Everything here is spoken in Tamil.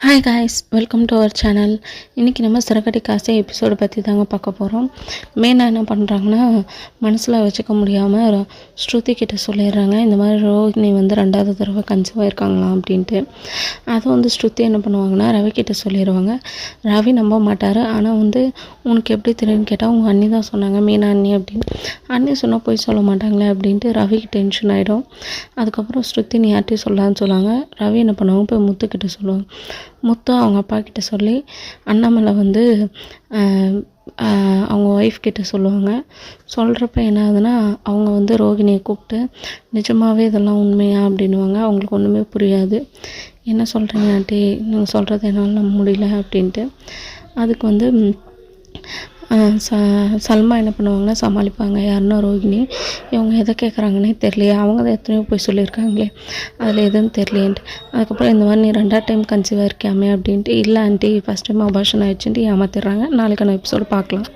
Hi guys, welcome to our channel. இன்றைக்கி நம்ம சிறகடி காசே எபிசோடு பற்றி தாங்க பார்க்க போகிறோம். மெயினாக என்ன பண்ணுறாங்கன்னா, மனசில் வச்சுக்க முடியாமல் ஸ்ருதி கிட்ட சொல்லிடுறாங்க, இந்த மாதிரி ரோஹிணி வந்து 2வது தடவை கன்சீவ் ஆயிருக்காங்களாம் அப்படின்ட்டு. அதை ஸ்ருதி என்ன பண்ணுவாங்கன்னா, ரவி கிட்ட சொல்லிடுவாங்க. ரவி நம்ப மாட்டார். ஆனால் உனக்கு எப்படி தெரியும்னு கேட்டால் உங்கள் அண்ணி தான் சொன்னாங்க, மீனா அண்ணி அப்படின்னு. அண்ணி சொன்னால் போய் சொல்ல மாட்டாங்களே அப்படின்ட்டு ரவிக்கு டென்ஷன் ஆகிடும். அதுக்கப்புறம் ஸ்ருதி நீ யார்ட்டையும் சொல்லலான்னு சொல்லுவாங்க. ரவி என்ன பண்ணுவாங்க, போய் முத்துக்கிட்ட சொல்லுவாங்க. முத்து அவங்க அப்பா கிட்ட சொல்லி அண்ணாமலை அவங்க ஒய்ஃப் கிட்ட சொல்லுவாங்க. சொல்கிறப்ப என்ன ஆகுதுன்னா, அவங்க ரோகிணியை கூப்பிட்டு நிஜமாகவே இதெல்லாம் உண்மையா அப்படின்வாங்க. அவங்களுக்கு ஒன்றுமே புரியாது. என்ன சொல்கிறீங்க ஆண்டி, நீங்கள் சொல்கிறது என்னால் நம்ப முடியல அப்படின்ட்டு. அதுக்கு சல்மா என்ன பண்ணுவாங்கன்னா சமாளிப்பாங்க. யாருன்னா ரோகிணி, இவங்க எதை கேட்குறாங்கன்னே தெரியலையே, அவங்க தான் எத்தனையோ போய் சொல்லியிருக்காங்களே, அதில் எதுவும் தெரியலேன்ட்டு. அதுக்கப்புறம் இந்த மாதிரி நீ 2வது டைம் கன்சீவாக இருக்காமே அப்படின்ட்டு. இல்லை ஆண்டி, ஃபஸ்ட் டைம் அபார்ஷன் ஆகிடுச்சுன்ட்டு ஏமாத்திடுறாங்க. நாளைக்கான எபிசோடு பார்க்கலாம்.